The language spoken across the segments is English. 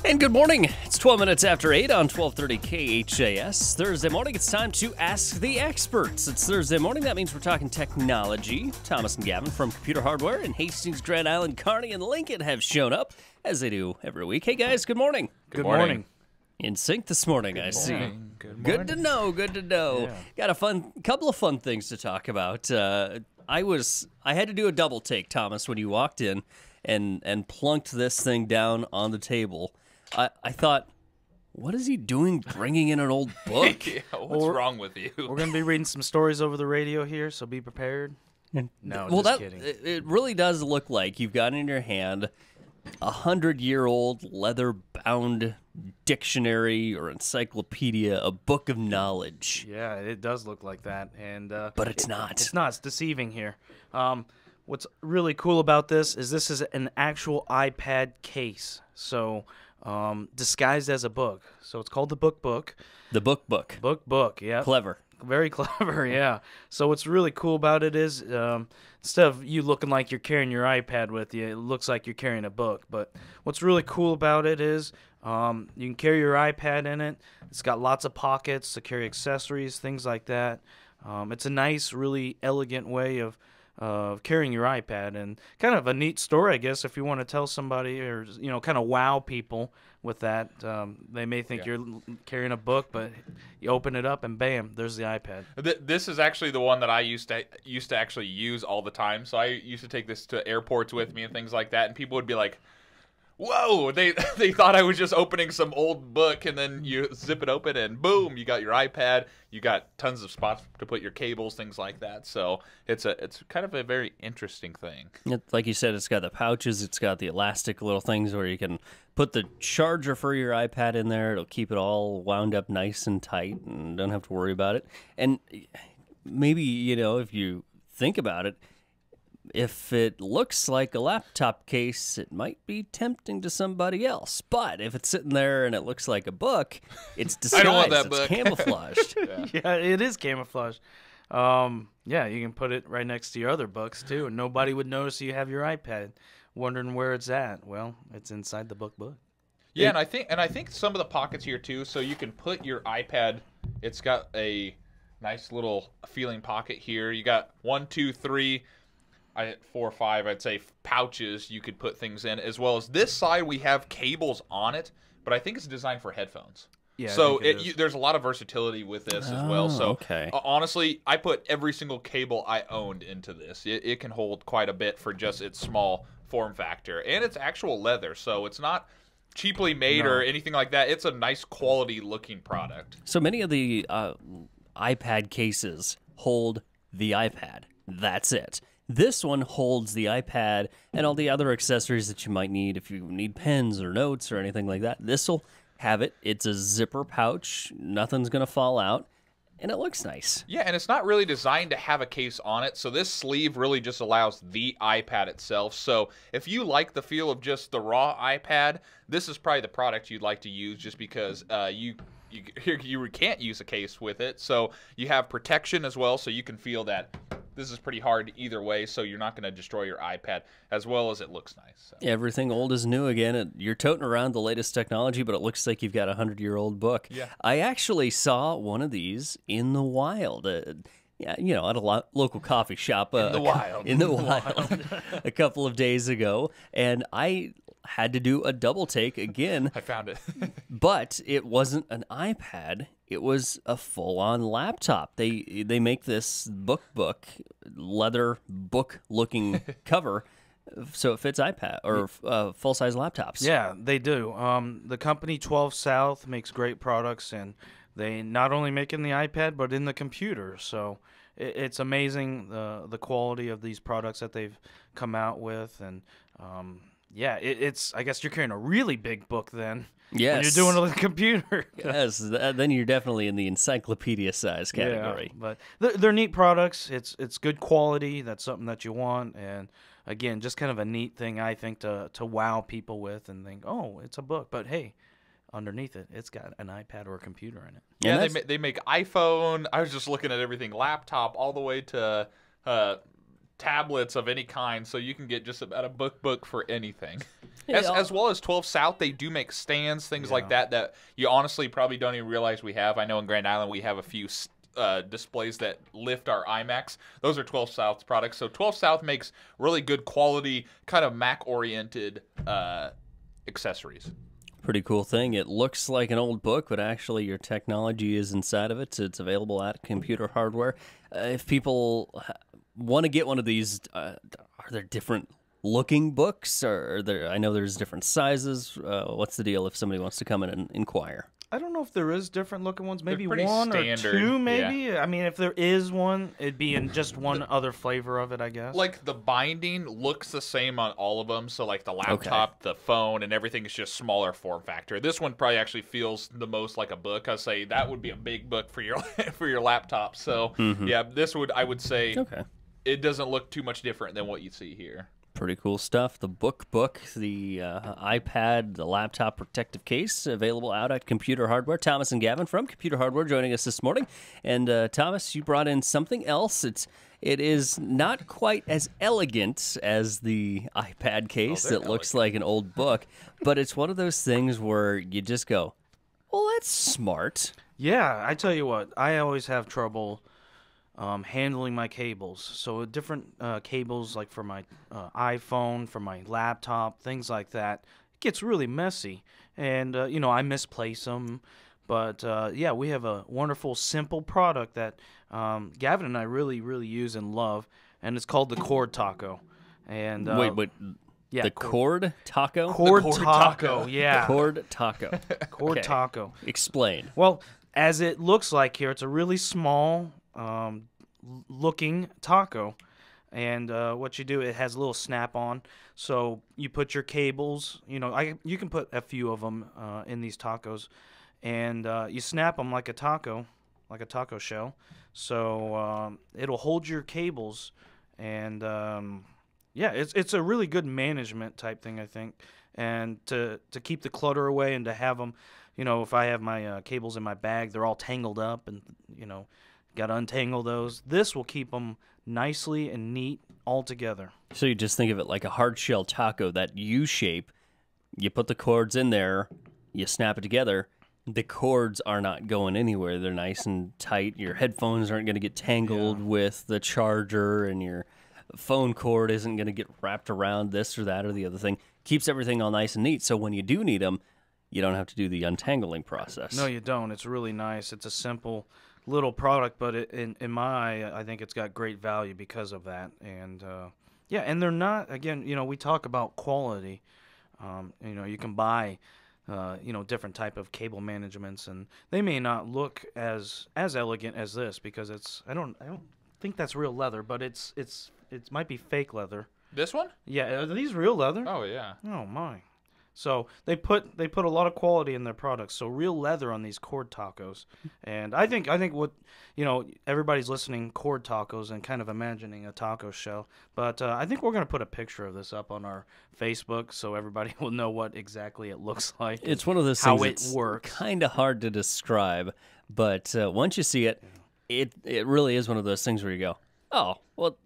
And good morning. It's 12 minutes after 8 on 1230 KHAS. Thursday morning, it's time to Ask the Experts. It's Thursday morning. That means we're talking technology. Thomas and Gavin from Computer Hardware in Hastings, Grand Island, Kearney, and Lincoln have shown up, as they do every week. Hey, guys, good morning. Good morning. In sync this morning, I see. Good morning. Good to know. Good to know. Yeah. Got a couple of fun things to talk about. I had to do a double take, Thomas, when you walked in and plunked this thing down on the table. I thought, what is he doing bringing in an old book? Yeah, what's wrong with you? We're going to be reading some stories over the radio here, so be prepared. No, Well, just kidding. it really does look like you've got in your hand a 100-year-old leather-bound dictionary or encyclopedia, a book of knowledge. Yeah, it does look like that. But it's not. It's not. It's deceiving here. What's really cool about this is an actual iPad case. So disguised as a book. So it's called the book. The book. Book, yeah. Clever. Very clever, yeah. So what's really cool about it is instead of you looking like you're carrying your iPad with you, it looks like you're carrying a book. But what's really cool about it is you can carry your iPad in it. It's got lots of pockets to carry accessories, things like that. It's a nice, really elegant way of carrying your iPad, and kind of a neat story, I guess, if you want to tell somebody or, kind of wow people with that. They may think you're carrying a book, but you open it up and bam, there's the iPad. This is actually the one that I used to actually use all the time. So I used to take this to airports with me and things like that, and people would be like, whoa, they thought I was just opening some old book, and then you zip it open and boom, you got your iPad. You got tons of spots to put your cables, things like that. So it's kind of a very interesting thing. Like you said, it's got the pouches, it's got the elastic little things where you can put the charger for your iPad in there. It'll keep it all wound up nice and tight and don't have to worry about it. And maybe, if you think about it, if it looks like a laptop case, it might be tempting to somebody else. But if it's sitting there and it looks like a book, it's disguised. I don't want that it's book. Camouflaged. Yeah, it is camouflaged. Yeah, you can put it right next to your other books, too, and nobody would notice you have your iPad wondering where it's at. Well, it's inside the book. Yeah, and I think some of the pockets here too, so you can put your iPad. It's got a nice little feeling pocket here. You got 1, 2, 3. 4 or 5, I'd say, pouches you could put things in, as well as this side we have cables on it, but I think it's designed for headphones. Yeah, so there's a lot of versatility with this as well. So okay. Honestly, I put every single cable I owned into this. It can hold quite a bit for just its small form factor, and it's actual leather, so it's not cheaply made or anything like that. It's a nice quality looking product. So many of the iPad cases hold the iPad. That's it. This one holds the iPad and all the other accessories that you might need if you need pens or notes or anything like that. This will have it. It's a zipper pouch. Nothing's going to fall out. And it looks nice. Yeah, and it's not really designed to have a case on it, so this sleeve really just allows the iPad itself. So if you like the feel of just the raw iPad, this is probably the product you'd like to use, just because you can't use a case with it. So you have protection as well, so you can feel that this is pretty hard either way, so you're not going to destroy your iPad, as well as it looks nice. So. Everything old is new again. You're toting around the latest technology, but it looks like you've got a 100-year-old book. Yeah. I actually saw one of these in the wild. At a local coffee shop. In the wild. A couple of days ago, and I had to do a double take again. I found it. But it wasn't an iPad. It was a full-on laptop. They make this book, leather book-looking cover, so it fits iPad or full-size laptops. Yeah, they do. The company 12 South makes great products, and they not only make in the iPad, but in the computer. So it's amazing the quality of these products that they've come out with. And, it's I guess you're carrying a really big book then. Yes. When you're doing it on the computer. Yes, then you're definitely in the encyclopedia size category. Yeah, but they're neat products. It's good quality. That's something that you want. And, again, just kind of a neat thing, I think, to wow people with and think, oh, it's a book. But, hey, underneath it, it's got an iPad or a computer in it. Yeah, they make iPhone. I was just looking at everything, laptop, all the way to tablets of any kind, so you can get just about a book for anything. Yeah, As well as 12 South, they do make stands, things like that you honestly probably don't even realize we have. I know in Grand Island we have a few displays that lift our iMacs. Those are 12 South's products. So 12 South makes really good quality, kind of Mac-oriented accessories. Pretty cool thing. It looks like an old book, but actually your technology is inside of it. It's available at Computer Hardware. If people want to get one of these, are there different looking books? Or are there? I know there's different sizes. What's the deal if somebody wants to come in and inquire? I don't know if there is different looking ones. Maybe pretty one standard, or two, maybe. yeah. I mean, if there is one, it'd be in just one other flavor of it, I guess. Like the binding looks the same on all of them. So like the laptop, the phone, and everything is just smaller form factor. This one probably actually feels the most like a book. I'd say that would be a big book for your for your laptop. So yeah, this would, I would say, it doesn't look too much different than what you see here. Pretty cool stuff. The book, the iPad, the laptop protective case, available out at Computer Hardware. Thomas and Gavin from Computer Hardware joining us this morning. And Thomas, you brought in something else. It is not quite as elegant as the iPad case that looks like an old book, but it's one of those things where you just go, well, that's smart. Yeah, I tell you what, I always have trouble handling my cables. So different cables, like for my iPhone, for my laptop, things like that, it gets really messy. And, I misplace them. But, yeah, we have a wonderful, simple product that Gavin and I really, really use and love, and it's called the Cord Taco. And Wait. Yeah, the cord taco? Cord Taco, yeah. Cord taco. Cord Taco. Explain. Well, as it looks like here, it's a really small looking taco, and what you do, it has a little snap-on, so you put your cables, you can put a few of them in these tacos, and you snap them like a taco shell, so it'll hold your cables, and yeah, it's a really good management type thing, I think, and to keep the clutter away and to have them, if I have my cables in my bag, they're all tangled up, and got to untangle those. This will keep them nicely and neat all together. So you just think of it like a hard shell taco, that U shape. You put the cords in there, you snap it together. The cords are not going anywhere. They're nice and tight. Your headphones aren't going to get tangled with the charger, and your phone cord isn't going to get wrapped around this or that or the other thing. Keeps everything all nice and neat, so when you do need them, you don't have to do the untangling process. No, you don't. It's really nice. It's a simple little product, but in my eye, I think it's got great value because of that. And yeah, and they're not, again, we talk about quality. You can buy different type of cable managements, and they may not look as elegant as this, because I don't think that's real leather, but it might be fake leather. This one? Yeah, are these real leather? Oh yeah. Oh my. So they put a lot of quality in their products. So real leather on these cord tacos, and I think what everybody's listening, cord tacos, and kind of imagining a taco shell. But I think we're gonna put a picture of this up on our Facebook so everybody will know what exactly it looks like. It's one of those how things it works. Kind of hard to describe, but once you see it, it really is one of those things where you go, oh, well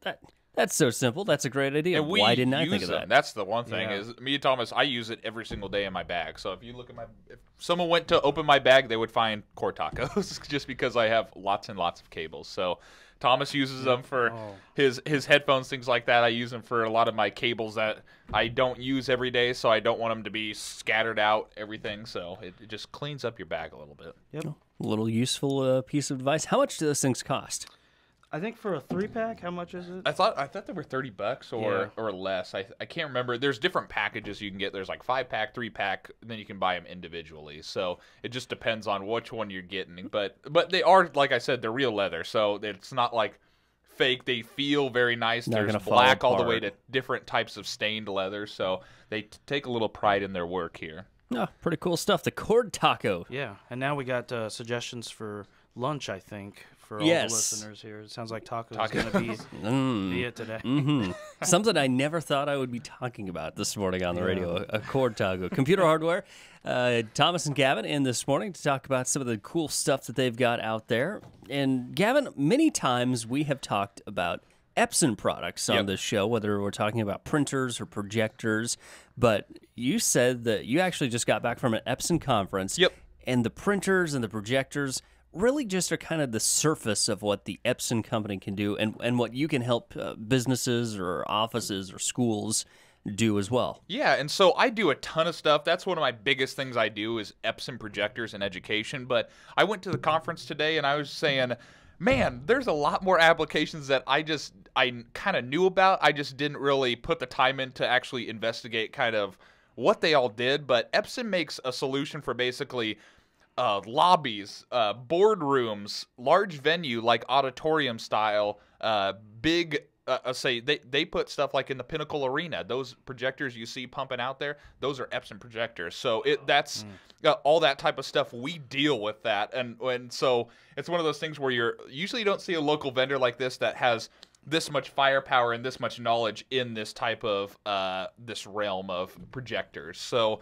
That's so simple. That's a great idea. And Why didn't I think of that? That's the one thing is me and Thomas, I use it every single day in my bag. So if you look at if someone went to open my bag, they would find cord tacos just because I have lots and lots of cables. So Thomas uses them for his headphones, things like that. I use them for a lot of my cables that I don't use every day, so I don't want them to be scattered out, everything. So it just cleans up your bag a little bit. Yep. A little useful piece of advice. How much do those things cost? I think for a 3-pack, how much is it? I thought they were $30 or less. I can't remember. There's different packages you can get. There's like 5-pack, 3-pack, and then you can buy them individually. So it just depends on which one you're getting. But they are, like I said, they're real leather. So it's not like fake. They feel very nice. There's black all the way to different types of stained leather. So they take a little pride in their work here. Oh, pretty cool stuff. The cord taco. Yeah, and now we got suggestions for lunch, I think, for all the listeners here. It sounds like tacos is going to be it today. Something I never thought I would be talking about this morning on the radio, a cord taco. Computer Hardware, Thomas and Gavin in this morning to talk about some of the cool stuff that they've got out there. And Gavin, many times we have talked about Epson products on this show, whether we're talking about printers or projectors. But you said that you actually just got back from an Epson conference. Yep. And the printers and the projectors really just are kind of the surface of what the Epson company can do and what you can help businesses or offices or schools do as well. Yeah, and so I do a ton of stuff. That's one of my biggest things I do is Epson projectors and education. But I went to the conference today and I was saying, man, there's a lot more applications that I kind of knew about. I just didn't really put the time in to actually investigate kind of what they all did. But Epson makes a solution for basically lobbies, boardrooms, large venue like auditorium style, big. Say they put stuff like in the Pinnacle Arena. Those projectors you see pumping out there, those are Epson projectors. So that's all that type of stuff. We deal with that, and so it's one of those things where you usually don't see a local vendor like this that has this much firepower and this much knowledge in this type of this realm of projectors. So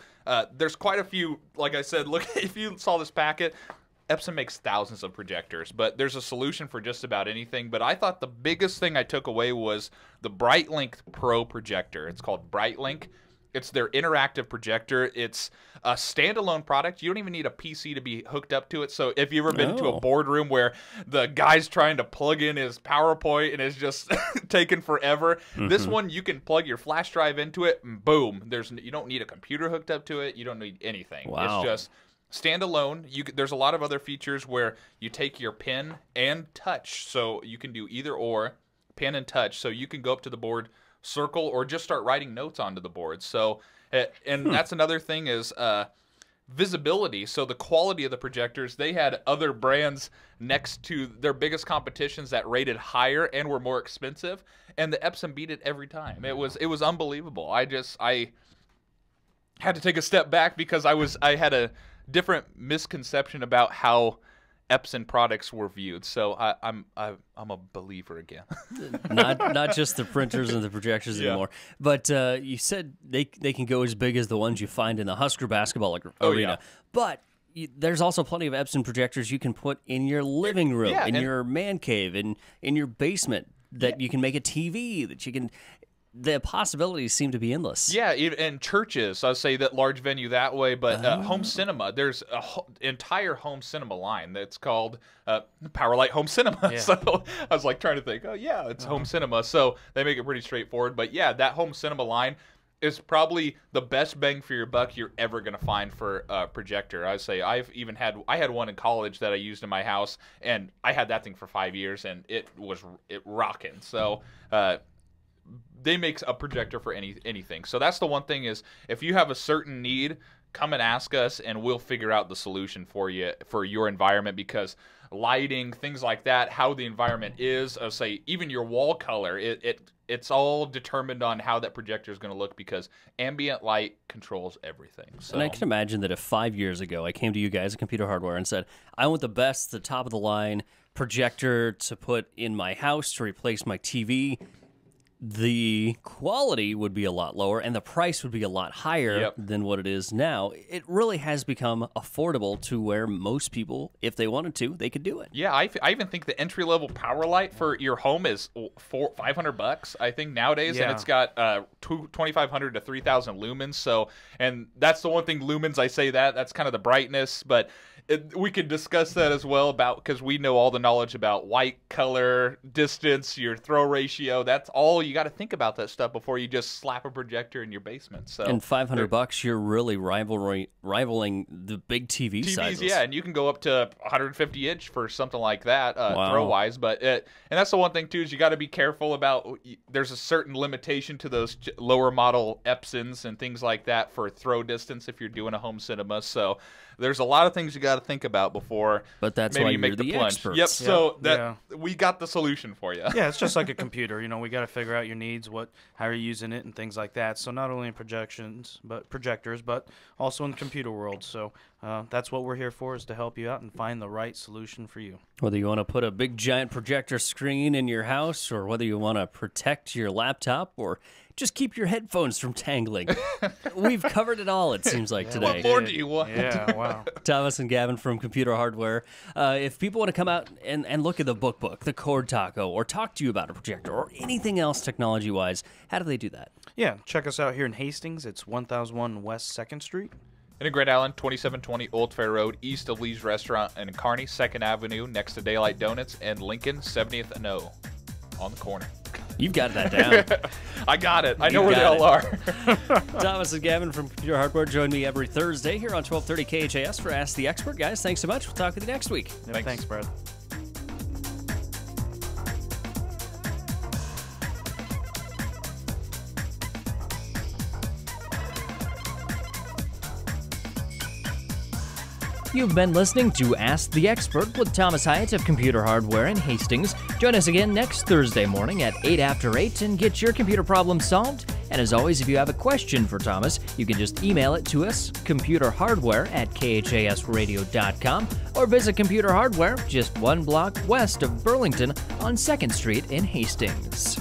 there's quite a few. Like I said, look, if you saw this packet. Epson makes thousands of projectors, but there's a solution for just about anything. But I thought the biggest thing I took away was the BrightLink Pro projector. It's called BrightLink. It's their interactive projector. It's a standalone product. You don't even need a PC to be hooked up to it. So if you've ever been to a boardroom where the guy's trying to plug in his PowerPoint and it's just taking forever, this one you can plug your flash drive into it and boom. You don't need a computer hooked up to it. You don't need anything. Wow. It's just standalone. There's a lot of other features where you take your pen and touch, so you can do either or, pen and touch. So you can go up to the board, circle, or just start writing notes onto the board. So, and that's another thing is visibility. So the quality of the projectors, they had other brands next to their biggest competitions that rated higher and were more expensive, and the Epson beat it every time. It was unbelievable. I had to take a step back because I had a different misconception about how Epson products were viewed. So I'm a believer again. not just the printers and the projectors anymore, but you said they can go as big as the ones you find in the Husker basketball arena. But there's also plenty of Epson projectors you can put in your living room, in your man cave, in your basement that you can make a TV that you can. The possibilities seem to be endless. Yeah, and churches, I'll say that large venue that way, but home cinema, there's an entire home cinema line that's called Powerlight Home Cinema. Yeah. So I was like trying to think, it's home cinema. So they make it pretty straightforward. But yeah, that home cinema line is probably the best bang for your buck you're ever going to find for a projector. I would say I had one in college that I used in my house, and I had that thing for 5 years, and it rocking. So they make a projector for anything. So that's the one thing is if you have a certain need, come and ask us and we'll figure out the solution for you for your environment, because lighting, things like that, how the environment is, I'll say even your wall color, it's all determined on how that projector is going to look, because ambient light controls everything. So. And I can imagine that if 5 years ago I came to you guys at Computer Hardware and said, I want the best, the top of the line projector to put in my house to replace my TV, the quality would be a lot lower and the price would be a lot higher than what it is now. It really has become affordable to where most people, if they wanted to, they could do it. Yeah, I even think the entry-level power light for your home is $500, I think, nowadays, and it's got 2,500 to 3,000 lumens. So, and that's the one thing, lumens, I say that's kind of the brightness, but we could discuss that as well because we know all the knowledge about white color, distance, your throw ratio. That's all you got to think about that stuff before you just slap a projector in your basement. So, and $500, you're really rivaling the big TV sizes. Yeah, and you can go up to 150 inch for something like that, throw wise. But and that's the one thing too is you got to be careful about. There's a certain limitation to those lower model Epsons and things like that for throw distance if you're doing a home cinema. So there's a lot of things you got to think about before. But that's maybe why you make you're the plunge. experts. Yep. So we got the solution for you. Yeah, it's just like a computer. We got to figure out your needs, how you're using it, and things like that. So not only in projectors, but also in the computer world. So That's what we're here for, is to help you out and find the right solution for you. Whether you want to put a big giant projector screen in your house, or whether you want to protect your laptop, or just keep your headphones from tangling. We've covered it all, it seems like, today. What more do you want? Yeah, wow. Thomas and Gavin from Computer Hardware. If people want to come out and look at the book, the Cord Taco, or talk to you about a projector, or anything else technology-wise, how do they do that? Yeah, check us out here in Hastings. It's 1001 West 2nd Street. And in Grand Island, 2720 Old Fair Road, east of Lee's Restaurant, and in Kearney, 2nd Avenue, next to Daylight Donuts, and Lincoln, 70th and O, on the corner. You've got that down. I got it. I know where they all are. Thomas and Gavin from Computer Hardware join me every Thursday here on 1230 KHAS for Ask the Expert. Guys, thanks so much. We'll talk with you next week. Yeah, thanks, Brad. You've been listening to Ask the Expert with Thomas Hyatt of Computer Hardware in Hastings. Join us again next Thursday morning at 8 after 8 and get your computer problem solved. And as always, if you have a question for Thomas, you can just email it to us, computerhardware@khasradio.com, or visit Computer Hardware just one block west of Burlington on 2nd Street in Hastings.